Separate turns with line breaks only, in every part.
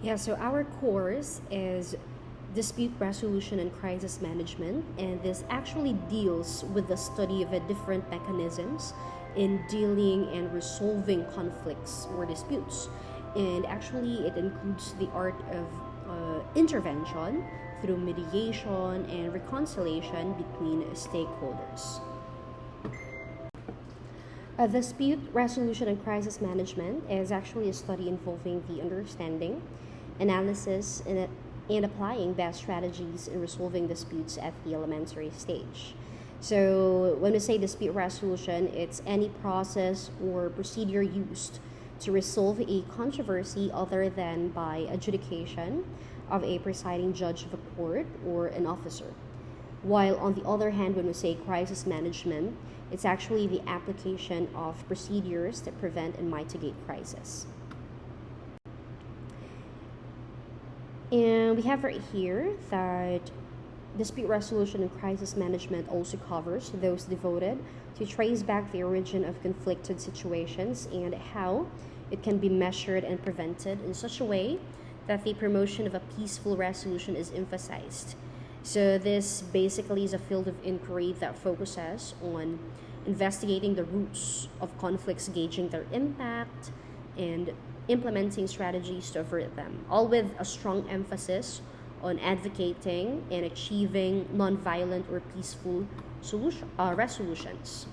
Yeah, so our course is dispute resolution and crisis management, and this actually deals with the study of different mechanisms in dealing and resolving conflicts or disputes. And actually, it includes the art of intervention through mediation and reconciliation between stakeholders. Dispute resolution and crisis management is actually a study involving the understanding, analysis, and applying best strategies in resolving disputes at the elementary stage. So, when we say dispute resolution, it's any process or procedure used to resolve a controversy other than by adjudication of a presiding judge of a court or an officer. While on the other hand, when we say crisis management, it's actually the application of procedures that prevent and mitigate crisis. And we have right here that dispute resolution and crisis management also covers those devoted to trace back the origin of conflicted situations and how it can be measured and prevented in such a way that the promotion of a peaceful resolution is emphasized. So, this basically is a field of inquiry that focuses on investigating the roots of conflicts, gauging their impact, and implementing strategies to avert them, all with a strong emphasis on advocating and achieving nonviolent or peaceful resolutions.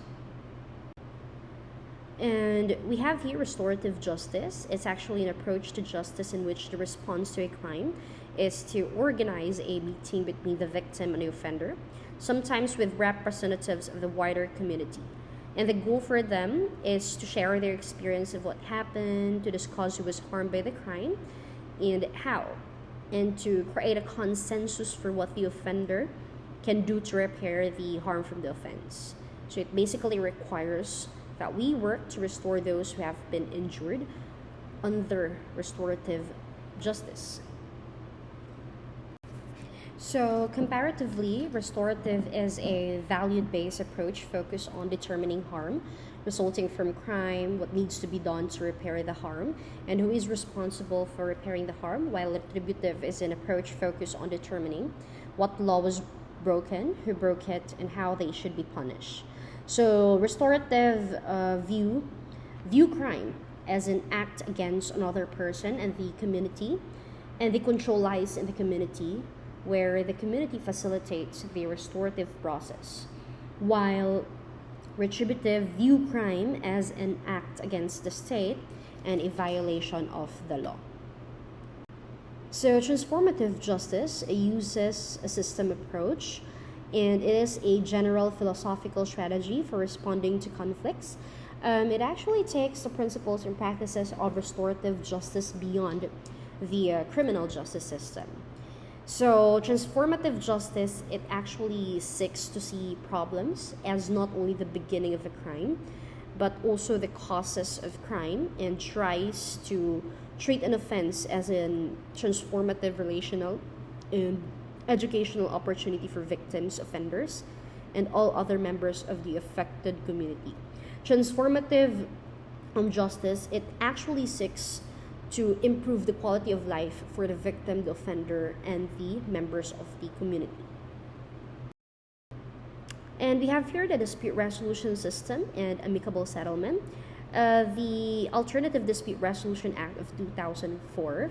And we have here restorative justice. It's actually an approach to justice in which the response to a crime is to organize a meeting between the victim and the offender, sometimes with representatives of the wider community. And the goal for them is to share their experience of what happened, to discuss who was harmed by the crime and how, and to create a consensus for what the offender can do to repair the harm from the offense. So it basically requires that we work to restore those who have been injured under restorative justice. So, comparatively, restorative is a value based approach focused on determining harm resulting from crime, what needs to be done to repair the harm, and who is responsible for repairing the harm, while retributive is an approach focused on determining what law was broken, who broke it, and how they should be punished. So, restorative view crime as an act against another person and the community, and the control lies in the community, where the community facilitates the restorative process, while retributive view crime as an act against the state and a violation of the law. So, transformative justice uses a system approach, and it is a general philosophical strategy for responding to conflicts. It actually takes the principles and practices of restorative justice beyond the criminal justice system. So, transformative justice, it actually seeks to see problems as not only the beginning of a crime, but also the causes of crime, and tries to treat an offense as a transformative relational and educational opportunity for victims, offenders, and all other members of the affected community. Transformative justice, it actually seeks to improve the quality of life for the victim, the offender, and the members of the community. And we have here the dispute resolution system and amicable settlement. The Alternative Dispute Resolution Act of 2004,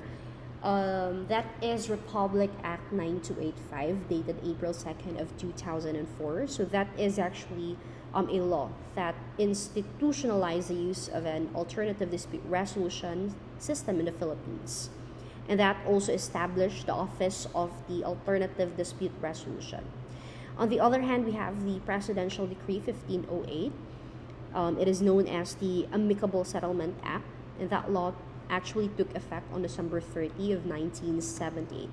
that is Republic Act 9285, dated April 2nd of 2004. So that is actually a law that institutionalized the use of an alternative dispute resolution system in the Philippines. And that also established the Office of the Alternative Dispute Resolution. On the other hand, we have the Presidential Decree 1508. It is known as the Amicable Settlement Act, and that law actually took effect on December 30 of 1978.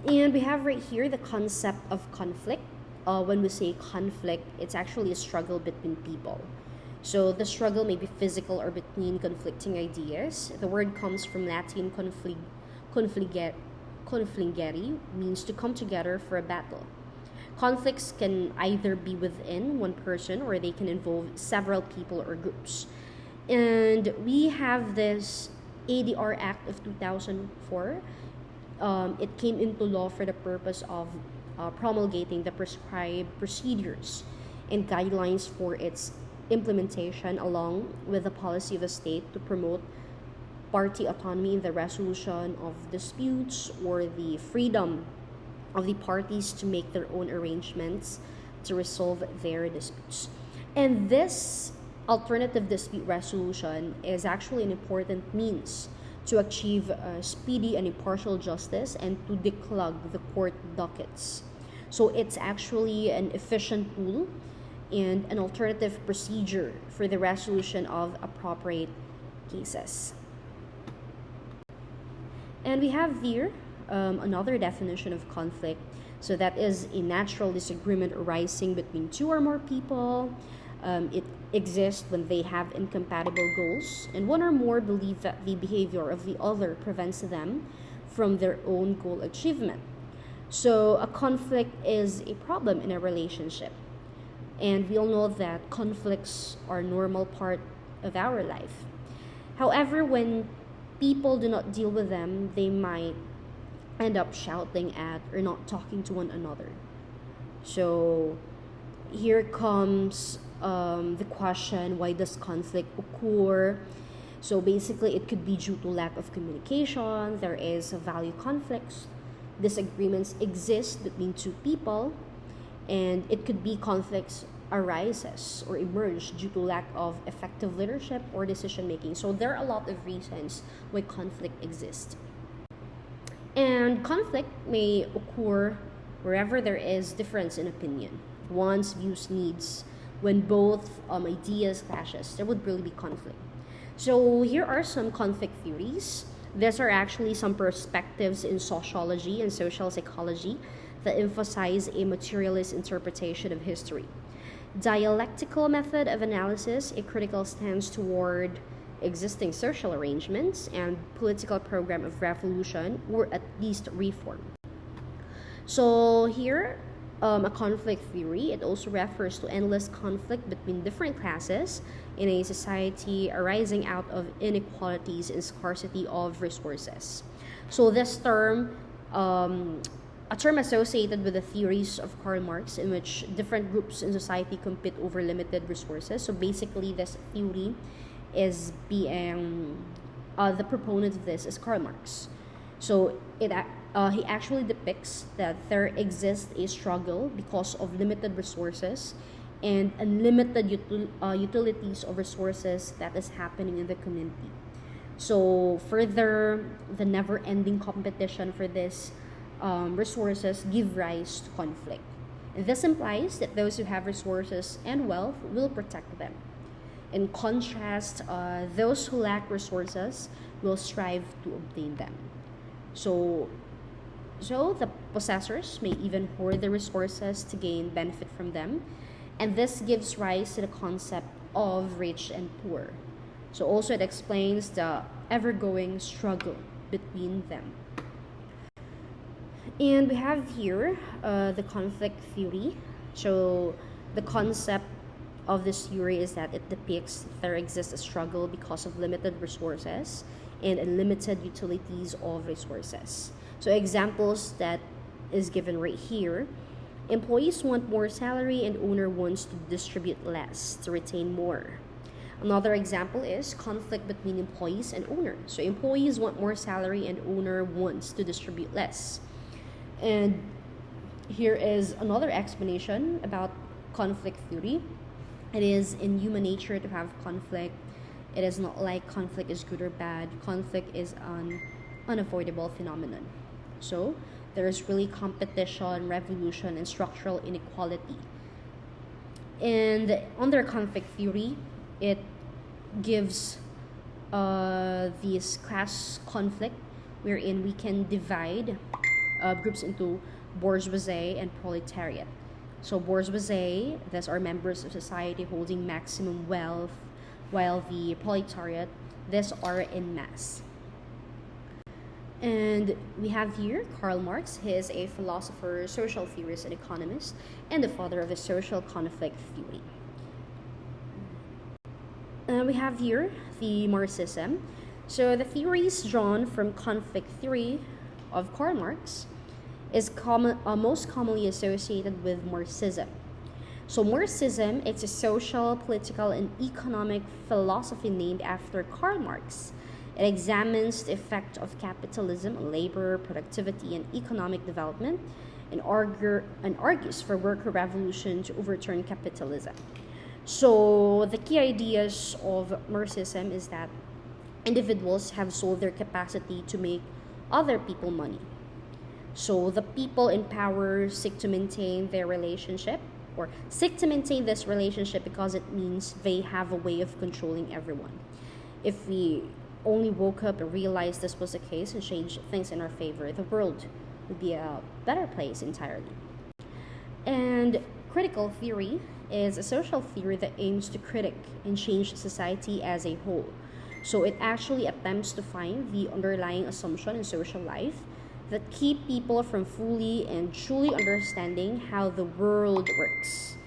And we have right here the concept of conflict. When we say conflict, it's actually a struggle between people. So the struggle may be physical or between conflicting ideas. The word comes from Latin confligere, means to come together for a battle. Conflicts can either be within one person or they can involve several people or groups. And we have this ADR Act of 2004. It came into law for the purpose of promulgating the prescribed procedures and guidelines for its implementation, along with the policy of the state to promote party autonomy in the resolution of disputes or the freedom of the parties to make their own arrangements to resolve their disputes. And this alternative dispute resolution is actually an important means to achieve speedy and impartial justice and to declog the court dockets. So it's actually an efficient tool and an alternative procedure for the resolution of appropriate cases. And we have here another definition of conflict. So that is a natural disagreement arising between two or more people. It exists when they have incompatible goals and one or more believe that the behavior of the other prevents them from their own goal achievement. So a conflict is a problem in a relationship. And we all know that conflicts are a normal part of our life. However, when people do not deal with them, they might end up shouting at or not talking to one another. So here comes the question, why does conflict occur? So basically, it could be due to lack of communication. There is value conflicts. Disagreements exist between two people, and it could be conflicts arises or emerge due to lack of effective leadership or decision making. So there are a lot of reasons why conflict exists. And conflict may occur wherever there is difference in opinion, wants, views, needs. When both ideas clashes, there would really be conflict. So here are some conflict theories. These are actually some perspectives in sociology and social psychology that emphasize a materialist interpretation of history. Dialectical method of analysis, a critical stance toward existing social arrangements, and political program of revolution or at least reform. So here, a conflict theory, it also refers to endless conflict between different classes in a society arising out of inequalities and scarcity of resources. So this term, a term associated with the theories of Karl Marx, in which different groups in society compete over limited resources. So basically, this theory is being the proponent of this is Karl Marx. So he actually depicts that there exists a struggle because of limited resources and unlimited utilities of resources that is happening in the community. So further, the never-ending competition for this resources give rise to conflict. And this implies that those who have resources and wealth will protect them. In contrast, those who lack resources will strive to obtain them. So the possessors may even hoard the resources to gain benefit from them. And this gives rise to the concept of rich and poor. So also it explains the ever-going struggle between them. And we have here the conflict theory. So the concept of this theory is that it depicts there exists a struggle because of limited resources and unlimited utilities of resources. So examples that is given right here. Employees want more salary and owner wants to distribute less to retain more. Another example is conflict between employees and owner. So employees want more salary and owner wants to distribute less. And here is another explanation about conflict theory. It is in human nature to have conflict. It is not like conflict is good or bad. Conflict is an unavoidable phenomenon. So there's really competition, revolution, and structural inequality. And under conflict theory, it gives this class conflict wherein we can divide groups into bourgeoisie and proletariat. So bourgeoisie, these are members of society holding maximum wealth, while the proletariat, these are in mass. And we have here Karl Marx. He is a philosopher, social theorist, and economist, and the father of the social conflict theory. And we have here the Marxism. So the theories drawn from conflict theory of Karl Marx is most commonly associated with Marxism. So Marxism, it's a social, political, and economic philosophy named after Karl Marx. It examines the effect of capitalism on labor, productivity, and economic development, and argues for worker revolution to overturn capitalism. So the key ideas of Marxism is that individuals have sold their capacity to make other people money. So the people in power seek to maintain their relationship or seek to maintain this relationship because it means they have a way of controlling everyone. If we only woke up and realized this was the case and changed things in our favor, the world would be a better place entirely. And critical theory is a social theory that aims to critique and change society as a whole. So it actually attempts to find the underlying assumption in social life that keep people from fully and truly understanding how the world works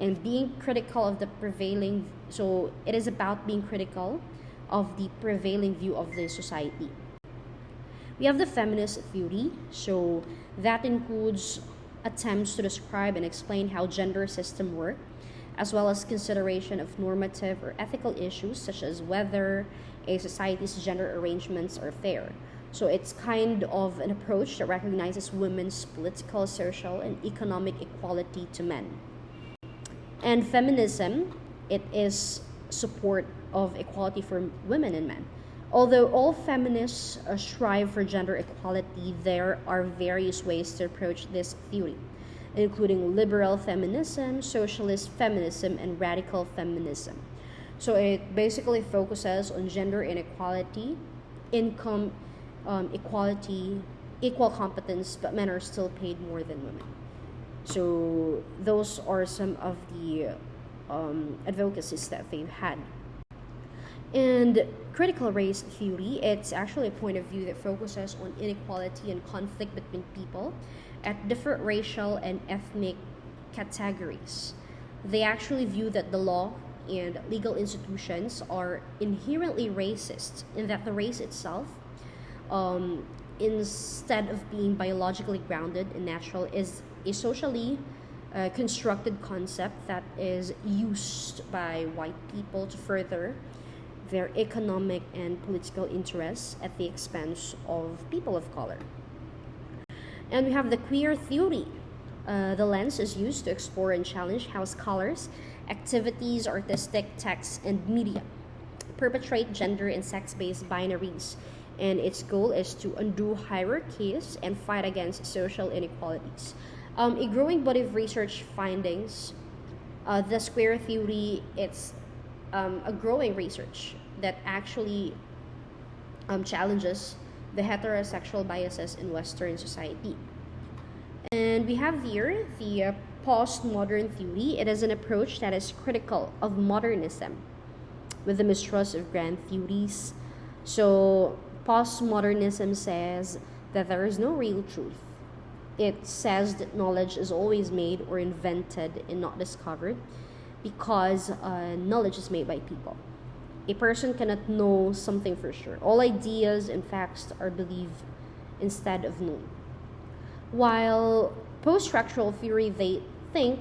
and being critical of the prevailing. So it is about being critical of the prevailing view of the society. We have the feminist theory, so that includes attempts to describe and explain how gender system work, as well as consideration of normative or ethical issues such as whether a society's gender arrangements are fair. So it's kind of an approach that recognizes women's political, social, and economic equality to men. And feminism, it is support of equality for women and men. Although all feminists strive for gender equality, there are various ways to approach this theory, including liberal feminism, socialist feminism, and radical feminism. So it basically focuses on gender inequality, income equality, equal competence, but men are still paid more than women. So those are some of the advocacies that they've had. And critical race theory, it's actually a point of view that focuses on inequality and conflict between people at different racial and ethnic categories. They actually view that the law and legal institutions are inherently racist, in that the race itself, instead of being biologically grounded and natural, is a socially constructed concept that is used by white people to further their economic and political interests at the expense of people of color. And we have the queer theory. The lens is used to explore and challenge how scholars, activities, artistic, texts, and media perpetrate gender and sex-based binaries, and its goal is to undo hierarchies and fight against social inequalities. A growing body of research findings, the queer theory, it's a growing research that actually challenges the heterosexual biases in Western society. And we have here the postmodern theory. It is an approach that is critical of modernism with the mistrust of grand theories. So postmodernism says that there is no real truth. It says that knowledge is always made or invented and not discovered, because knowledge is made by people. A person cannot know something for sure. All ideas and facts are believed instead of known. While post-structural theory, they think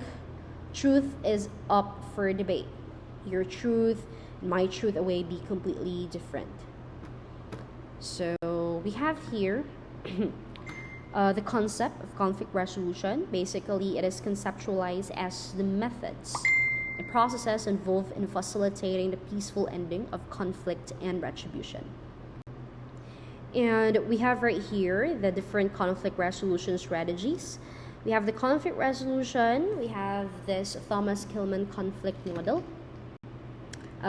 truth is up for debate. Your truth and my truth may be completely different. So we have here the concept of conflict resolution. Basically, it is conceptualized as the methods and processes involved in facilitating the peaceful ending of conflict and retribution. And we have right here the different conflict resolution strategies. We have the conflict resolution. We have this Thomas Kilmann conflict model.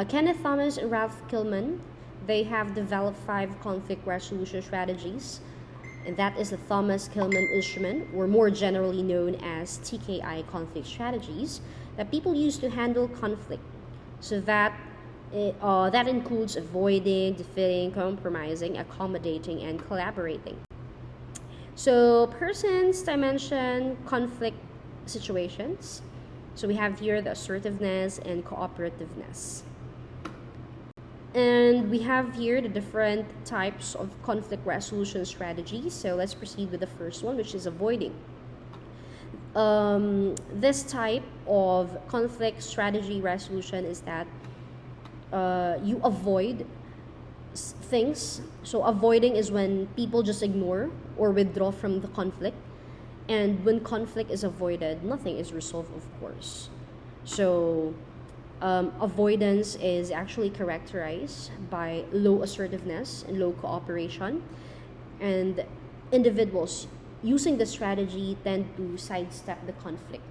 Kenneth Thomas and Ralph Kilmann, they have developed 5 conflict resolution strategies. And that is the Thomas Kilmann instrument, or more generally known as TKI conflict strategies, that people use to handle conflict. So that includes avoiding, defeating, compromising, accommodating, and collaborating. So persons dimension conflict situations. So we have here the assertiveness and cooperativeness. And we have here the different types of conflict resolution strategies. So let's proceed with the first one, which is avoiding. This type of conflict strategy resolution is that you avoid things. So avoiding is when people just ignore or withdraw from the conflict. And when conflict is avoided, nothing is resolved, of course. So avoidance is actually characterized by low assertiveness and low cooperation. And individuals using the strategy tend to sidestep the conflict.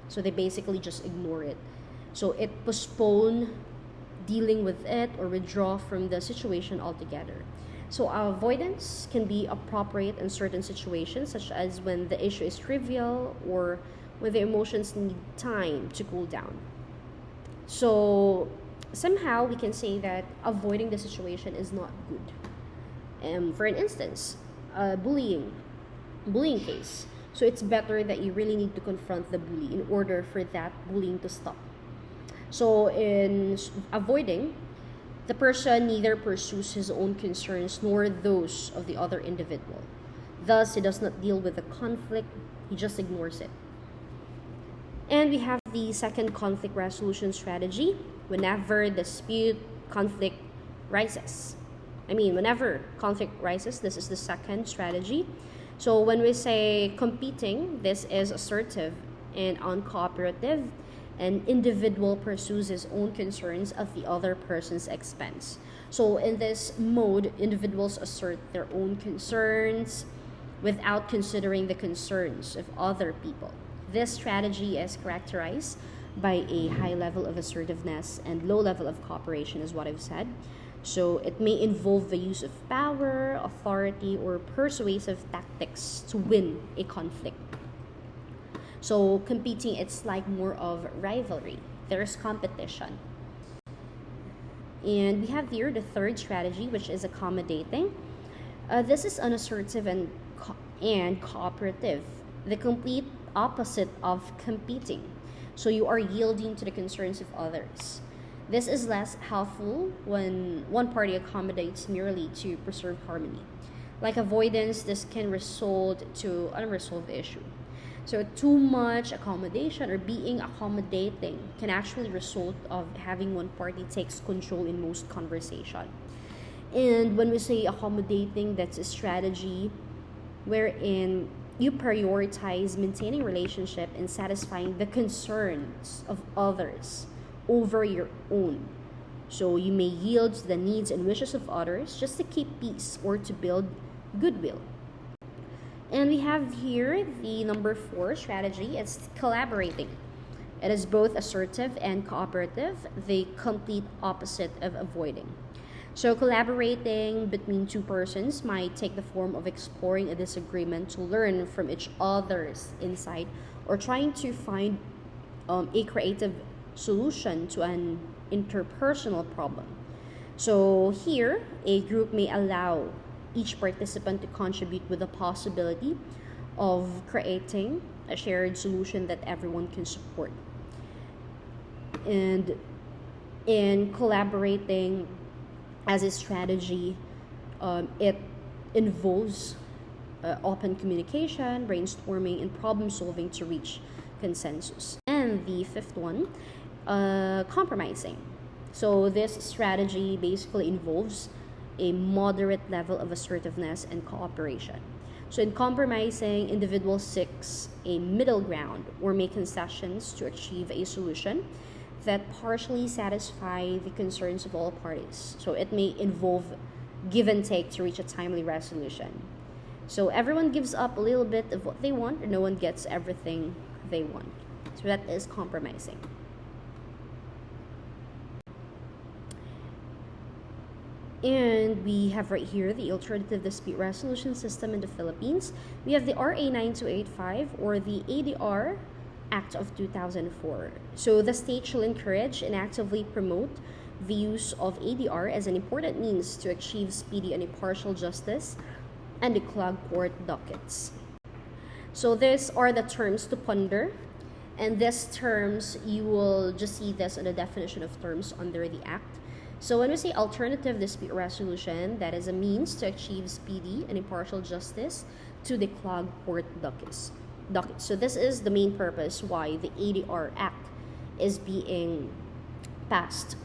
So they basically just ignore it. So it postpone dealing with it or withdraw from the situation altogether. So avoidance can be appropriate in certain situations, such as when the issue is trivial or when the emotions need time to cool down. So somehow we can say that avoiding the situation is not good. For an instance, bullying case. So it's better that you really need to confront the bully in order for that bullying to stop. So in avoiding, the person neither pursues his own concerns nor those of the other individual. Thus, he does not deal with the conflict, he just ignores it. And we have the second conflict resolution strategy. Whenever conflict rises. Whenever conflict rises, this is the second strategy. So when we say competing, this is assertive and uncooperative. An individual pursues his own concerns at the other person's expense. So in this mode, individuals assert their own concerns without considering the concerns of other people. This strategy is characterized by a high level of assertiveness and low level of cooperation, is what I've said. So it may involve the use of power, authority, or persuasive tactics to win a conflict. So competing, it's like more of rivalry. There's competition. And we have here the third strategy, which is accommodating. This is unassertive and cooperative, the complete opposite of competing. So you are yielding to the concerns of others. This is less helpful when one party accommodates merely to preserve harmony. Like avoidance, this can result to unresolved issue. So too much accommodation or being accommodating can actually result of having one party takes control in most conversation. And when we say accommodating, that's a strategy wherein you prioritize maintaining relationship and satisfying the concerns of others over your own. So you may yield to the needs and wishes of others just to keep peace or to build goodwill. And we have here the number 4 strategy. It's collaborating. It is both assertive and cooperative, the complete opposite of avoiding. So collaborating between two persons might take the form of exploring a disagreement to learn from each other's insight or trying to find a creative solution to an interpersonal problem. So here, a group may allow each participant to contribute with the possibility of creating a shared solution that everyone can support. And in collaborating as a strategy, it involves open communication, brainstorming, and problem solving to reach consensus. And the 5th one, compromising. So this strategy basically involves a moderate level of assertiveness and cooperation. So in compromising, individuals seek a middle ground or make concessions to achieve a solution that partially satisfy the concerns of all parties. So it may involve give and take to reach a timely resolution. So everyone gives up a little bit of what they want, or no one gets everything they want. So that is compromising. And we have right here the alternative dispute resolution system in the Philippines. We have the RA 9285 or the ADR Act of 2004. So the state shall encourage and actively promote the use of ADR as an important means to achieve speedy and impartial justice and declog court dockets. So these are the terms to ponder. And these terms, you will just see this in the definition of terms under the Act. So when we say alternative dispute resolution, that is a means to achieve speedy and impartial justice to the clogged court dockets. So this is the main purpose why the ADR Act is being passed.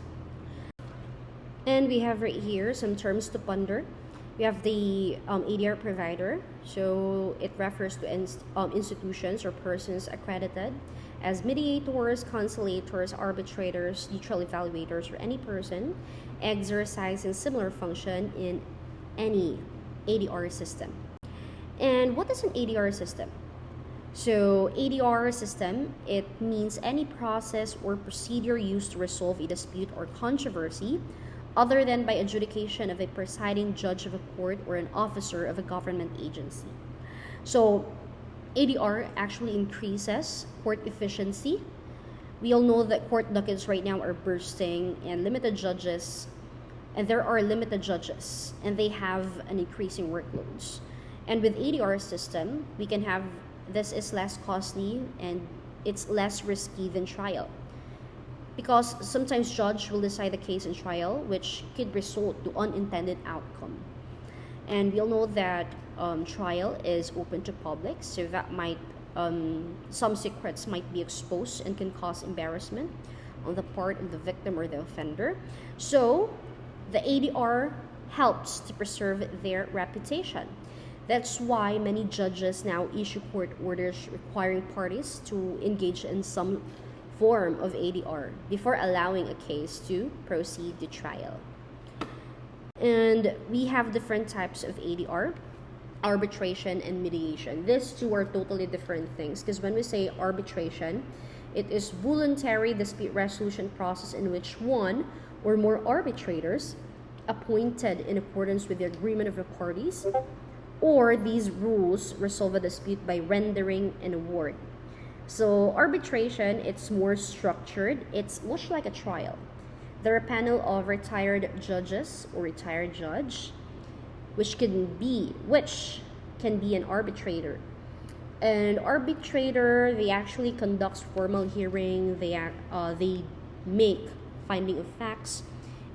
And we have right here some terms to ponder. We have the ADR provider. So it refers to institutions or persons accredited as mediators, conciliators, arbitrators, neutral evaluators, or any person exercising similar function in any ADR system. And what is an ADR system? So ADR system, it means any process or procedure used to resolve a dispute or controversy other than by adjudication of a presiding judge of a court or an officer of a government agency. So ADR actually increases court efficiency. We all know that court dockets right now are bursting and there are limited judges and they have an increasing workloads. And with ADR system, we can have this is less costly and it's less risky than trial. Because sometimes judge will decide the case in trial, which could result to unintended outcome. And we all know that trial is open to public, so that might some secrets might be exposed and can cause embarrassment on the part of the victim or the offender. So the ADR helps to preserve their reputation. That's why many judges now issue court orders requiring parties to engage in some form of ADR before allowing a case to proceed to trial. And we have different types of ADR, arbitration and mediation. These two are totally different things because when we say arbitration, it is voluntary dispute resolution process in which one or more arbitrators appointed in accordance with the agreement of the parties or these rules resolve a dispute by rendering an award. So arbitration, it's more structured. It's much like a trial. There are a panel of retired judges or retired judge, which can be an arbitrator. An arbitrator, they actually conduct formal hearing. They make finding of facts,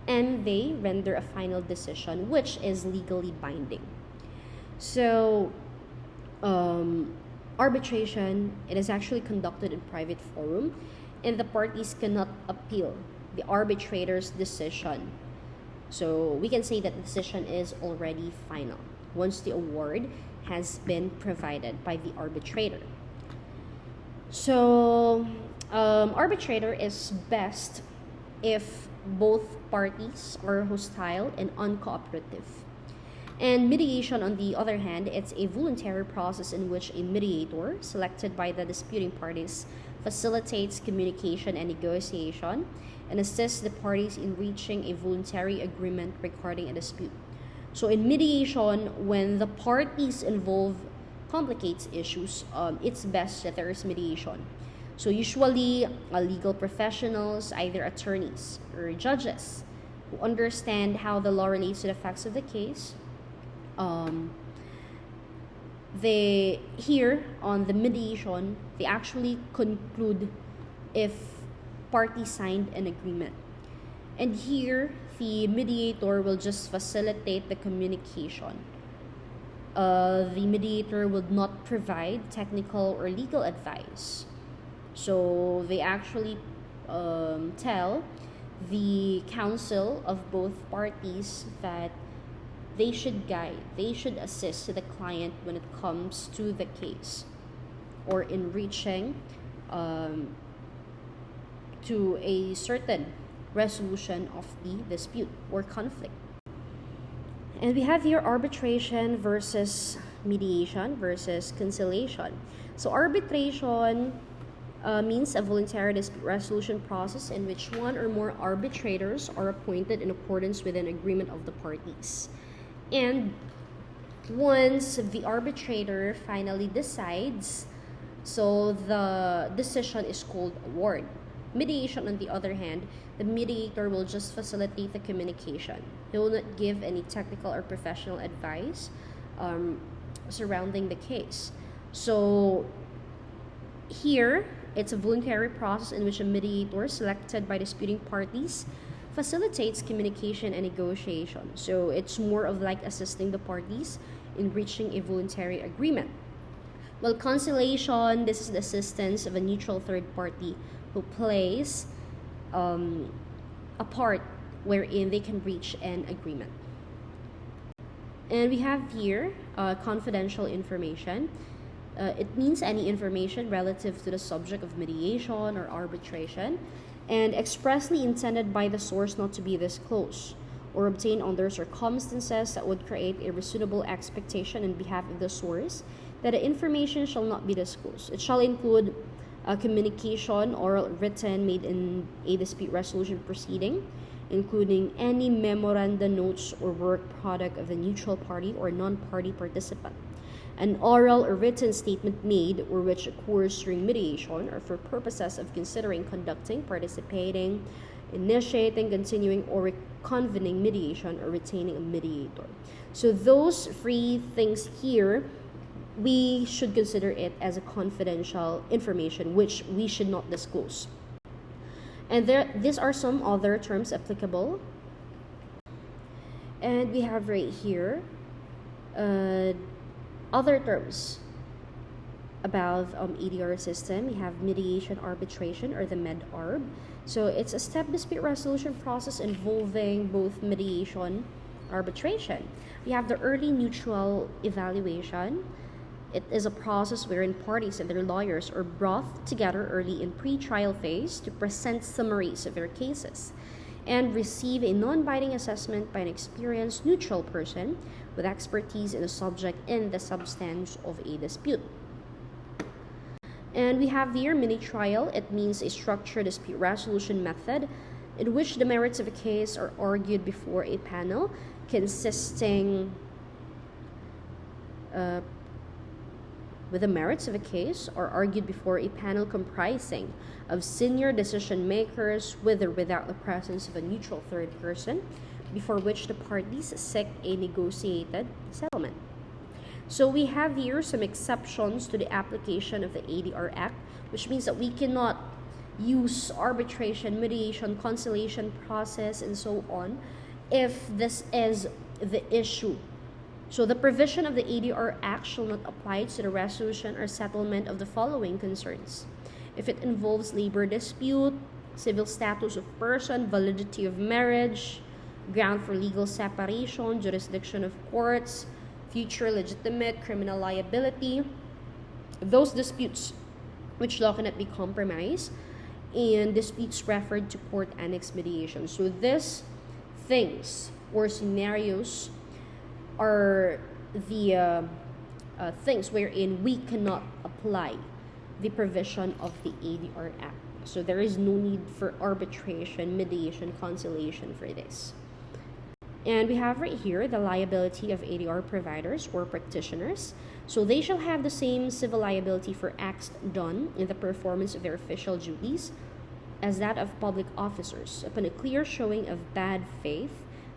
and they render a final decision, which is legally binding. So, arbitration, it is actually conducted in private forum, and the parties cannot appeal the arbitrator's decision. So we can say that the decision is already final once the award has been provided by the arbitrator. So arbitrator is best if both parties are hostile and uncooperative. And mediation, on the other hand, it's a voluntary process in which a mediator selected by the disputing parties facilitates communication and negotiation and assists the parties in reaching a voluntary agreement regarding a dispute. So in mediation, when the parties involved complicates issues, it's best that there is mediation. So usually legal professionals, either attorneys or judges who understand how the law relates to the facts of the case, they here on the mediation, they actually conclude if parties signed an agreement. And here, the mediator will just facilitate the communication. The mediator will not provide technical or legal advice. So they actually tell the counsel of both parties that they should guide, they should assist the client when it comes to the case or in reaching to a certain resolution of the dispute or conflict. And we have here arbitration versus mediation versus conciliation. So arbitration means a voluntary dispute resolution process in which one or more arbitrators are appointed in accordance with an agreement of the parties. And once the arbitrator finally decides, so the decision is called award. Mediation, on the other hand, the mediator will just facilitate the communication. He will not give any technical or professional advice surrounding the case. So here, it's a voluntary process in which a mediator selected by disputing parties facilitates communication and negotiation. So it's more of like assisting the parties in reaching a voluntary agreement. Well, conciliation, this is the assistance of a neutral third party who plays a part wherein they can reach an agreement. And we have here confidential information. It means any information relative to the subject of mediation or arbitration and expressly intended by the source not to be disclosed or obtained under circumstances that would create a reasonable expectation in behalf of the source that the information shall not be disclosed. It shall include communication, oral or written, made in a dispute resolution proceeding, including any memoranda, notes, or work product of the neutral party or non-party participant. An oral or written statement made or which occurs during mediation or for purposes of considering, conducting, participating, initiating, continuing, or reconvening mediation or retaining a mediator. So those three things here, we should consider it as a confidential information which we should not disclose. And these are some other terms applicable. And we have right here other terms about ADR system. We have mediation arbitration, or the med-arb. So it's a step dispute resolution process involving both mediation, arbitration. We have the early neutral evaluation. It is a process wherein parties and their lawyers are brought together early in pre-trial phase to present summaries of their cases and receive a non-binding assessment by an experienced neutral person with expertise in the subject and the substance of a dispute. And we have here mini-trial. It means a structured dispute resolution method in which the merits of a case are argued before a panel consisting with the merits of a case are argued before a panel comprising of senior decision makers with or without the presence of a neutral third person, before which the parties seek a negotiated settlement. So we have here some exceptions to the application of the ADR Act, which means that we cannot use arbitration, mediation, conciliation process, and so on if this is the issue. So the provision of the ADR Act shall not apply to the resolution or settlement of the following concerns: if it involves labor dispute, civil status of person, validity of marriage, ground for legal separation, jurisdiction of courts, future legitimate criminal liability, those disputes which law cannot be compromised, and disputes referred to court annex mediation. So these things or scenarios are the things wherein we cannot apply the provision of the ADR Act. So there is no need for arbitration, mediation, conciliation for this. And we have right here the liability of ADR providers or practitioners. So they shall have the same civil liability for acts done in the performance of their official duties as that of public officers upon a clear showing of bad faith,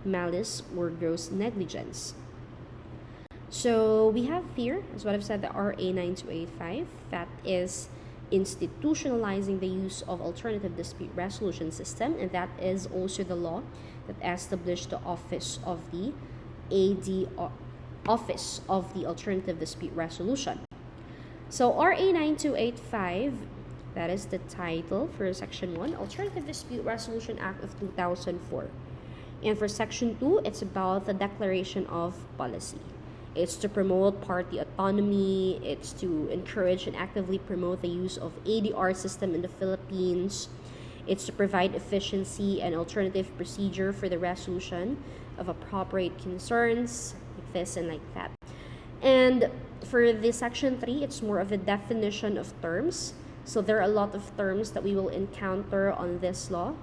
malice, or gross negligence. So we have here, as what I've said, the RA 9285, that is institutionalizing the use of alternative dispute resolution system, and that is also the law that established the office of the Office of the Alternative Dispute Resolution. So RA 9285, that is the title for Section 1, Alternative Dispute Resolution Act of 2004. And for Section 2, it's about the declaration of policy. It's to promote party autonomy. It's to encourage and actively promote the use of ADR system in the Philippines. It's to provide efficiency and alternative procedure for the resolution of appropriate concerns, like this and like that. And for the Section 3, it's more of a definition of terms. So there are a lot of terms that we will encounter on this law,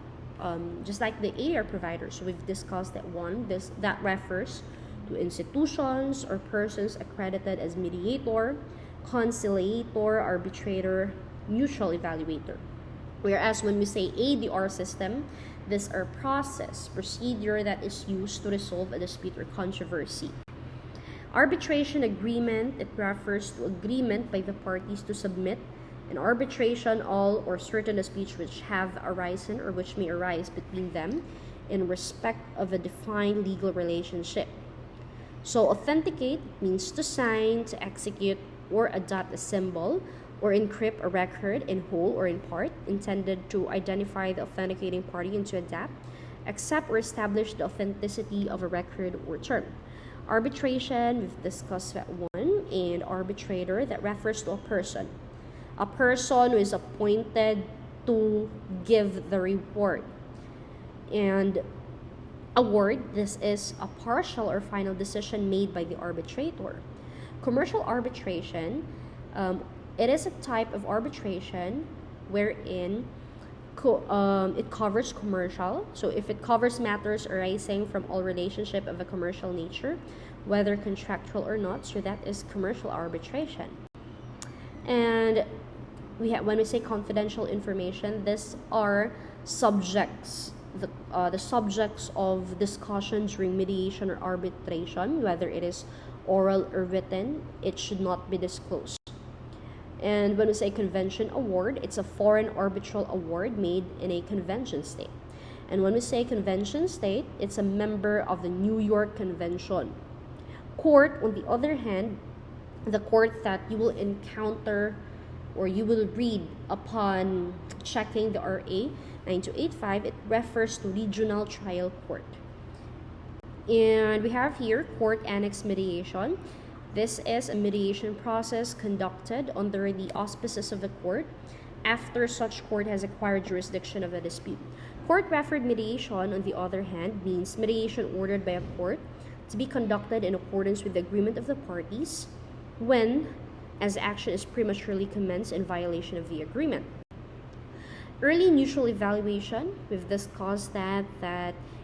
just like the ADR provider. So we've discussed that one. That refers to institutions or persons accredited as mediator, conciliator, arbitrator, neutral evaluator. Whereas when we say ADR system, these are procedure that is used to resolve a dispute or controversy. Arbitration agreement, it refers to agreement by the parties to submit an arbitration all or certain disputes which have arisen or which may arise between them in respect of a defined legal relationship. So authenticate means to sign, to execute, or adopt a symbol or encrypt a record in whole or in part, intended to identify the authenticating party and to adapt, accept, or establish the authenticity of a record or term. Arbitration, we've discussed that one, and arbitrator, that refers to a person. A person who is appointed to give the reward. And award, this is a partial or final decision made by the arbitrator. Commercial arbitration, it is a type of arbitration wherein it covers commercial. So if it covers matters arising from all relationship of a commercial nature, whether contractual or not, so that is commercial arbitration. And when we say confidential information, these are subjects, the subjects of discussion during mediation or arbitration, whether it is oral or written, it should not be disclosed. And when we say convention award, it's a foreign arbitral award made in a convention state. And when we say convention state, it's a member of the New York Convention. Court, on the other hand, the court that you will encounter or you will read upon checking the RA 9285, it refers to regional trial court. And we have here court annex mediation. This is a mediation process conducted under the auspices of the court after such court has acquired jurisdiction of a dispute. Court-referred mediation, on the other hand, means mediation ordered by a court to be conducted in accordance with the agreement of the parties when, as action is prematurely commenced in violation of the agreement. Early mutual evaluation, we've discussed that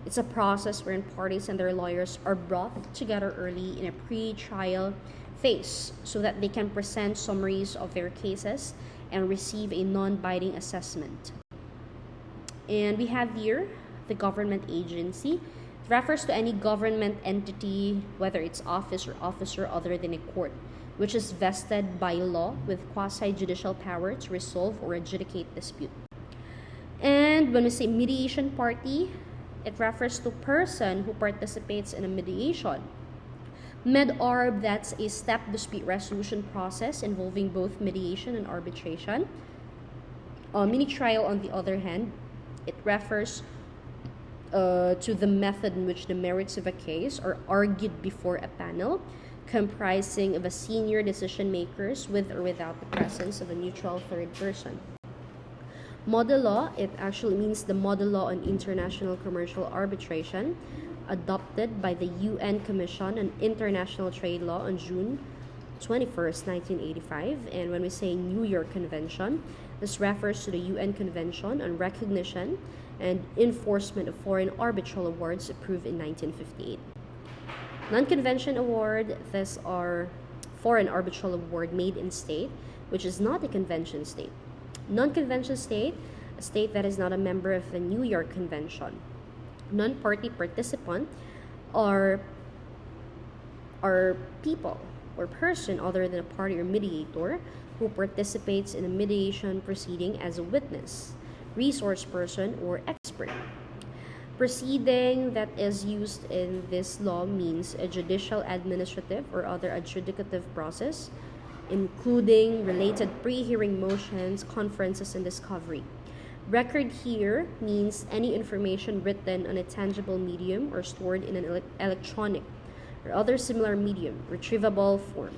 it's a process wherein parties and their lawyers are brought together early in a pre-trial phase so that they can present summaries of their cases and receive a non-binding assessment. And we have here the government agency. It refers to any government entity, whether it's office or officer other than a court, which is vested by law with quasi-judicial power to resolve or adjudicate dispute. And when we say mediation party, it refers to person who participates in a mediation. Med-arb, that's a step dispute resolution process involving both mediation and arbitration. Mini-trial, on the other hand, it refers to the method in which the merits of a case are argued before a panel comprising of a senior decision makers with or without the presence of a neutral third person. Model law, it actually means the model law on international commercial arbitration adopted by the UN Commission on International Trade Law on June 21st, 1985. And when we say New York Convention, this refers to the UN Convention on Recognition and Enforcement of Foreign Arbitral Awards approved in 1958. Non-convention award, these are foreign arbitral award made in state, which is not a convention state. Non-convention state, a state that is not a member of the New York Convention. Non-party participant are people or person other than a party or mediator who participates in a mediation proceeding as a witness, resource person, or expert. Proceeding that is used in this law means a judicial, administrative, or other adjudicative process, including related pre-hearing motions, conferences, and discovery. Record here means any information written on a tangible medium or stored in an electronic or other similar medium, retrievable form.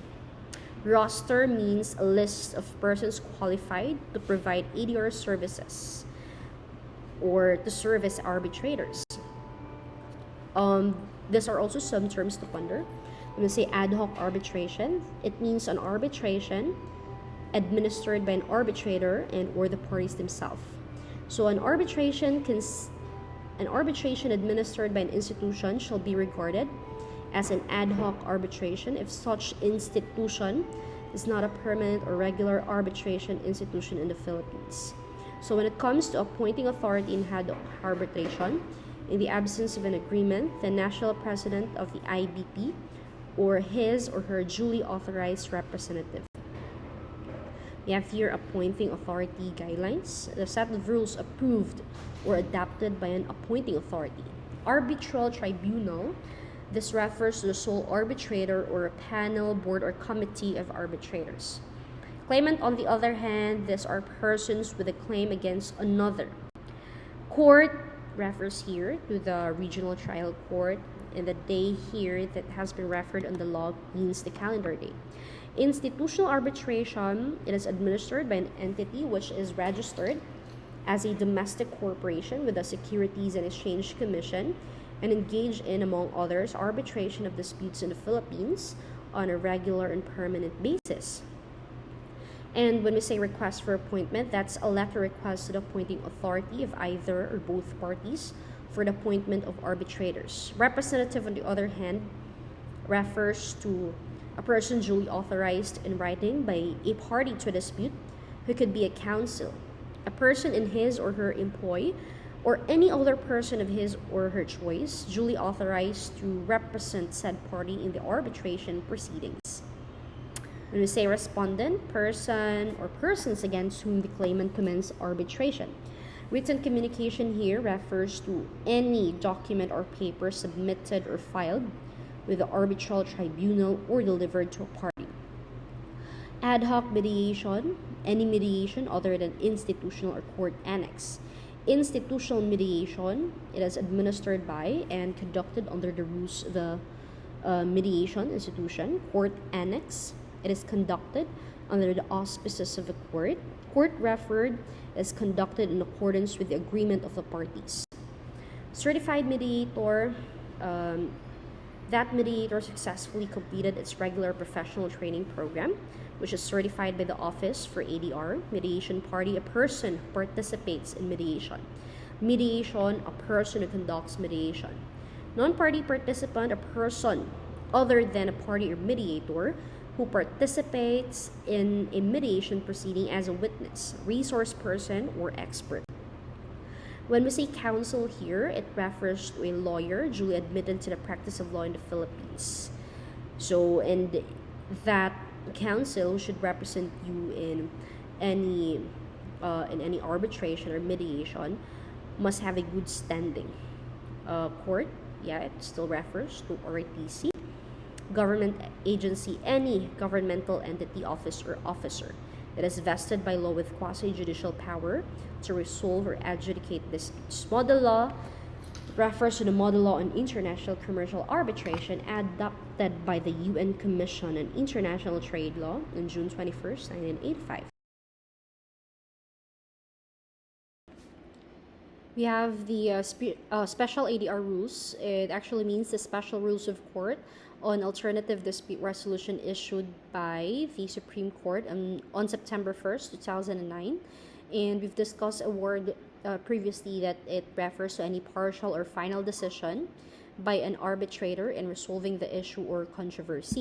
Roster means a list of persons qualified to provide ADR services or to serve as arbitrators. These are also some terms to ponder. When we say ad hoc arbitration, it means an arbitration administered by an arbitrator and or the parties themselves. So an arbitration administered by an institution shall be regarded as an ad hoc arbitration if such institution is not a permanent or regular arbitration institution in the Philippines. So when it comes to appointing authority in ad hoc arbitration, in the absence of an agreement, the national president of the IBP or his or her duly authorized representative. We have here appointing authority guidelines, the set of rules approved or adopted by an appointing authority. Arbitral tribunal, this refers to the sole arbitrator or a panel, board, or committee of arbitrators. Claimant, on the other hand, these are persons with a claim against another. Court refers here to the regional trial court, and the day here that has been referred on the log means the calendar day. Institutional arbitration, it is administered by an entity which is registered as a domestic corporation with the Securities and Exchange Commission and engage in, among others, arbitration of disputes in the Philippines on a regular and permanent basis. And when we say request for appointment, that's a letter request to the appointing authority of either or both parties for the appointment of arbitrators. Representative, on the other hand, refers to a person duly authorized in writing by a party to a dispute who could be a counsel, a person in his or her employ, or any other person of his or her choice duly authorized to represent said party in the arbitration proceedings. When we say respondent, person or persons against whom the claimant commenced arbitration. Written communication here refers to any document or paper submitted or filed with the arbitral tribunal or delivered to a party. Ad hoc mediation, any mediation other than institutional or court annex. Institutional mediation, it is administered by and conducted under the rules of the mediation institution. Court annex, it is conducted under the auspices of the court. Court referred is conducted in accordance with the agreement of the parties. Certified mediator, that mediator successfully completed its regular professional training program, which is certified by the Office for ADR. Mediation party, a person who participates in mediation. Mediation, a person who conducts mediation. Non-party participant, a person other than a party or mediator who participates in a mediation proceeding as a witness, resource person, or expert. When we say counsel here, it refers to a lawyer duly admitted to the practice of law in the Philippines. So, and that counsel should represent you in any arbitration or mediation, must have a good standing. Court, yeah, it still refers to RTC. Government agency, any governmental entity, office, or officer that is vested by law with quasi-judicial power to resolve or adjudicate disputes. Model law refers to the model law on international commercial arbitration adopted by the UN Commission on International Trade Law on June 21st, 1985. We have the special ADR rules. It actually means the special rules of court on alternative dispute resolution issued by the Supreme Court on September 1st, 2009. And we've discussed a word previously that it refers to any partial or final decision by an arbitrator in resolving the issue or controversy.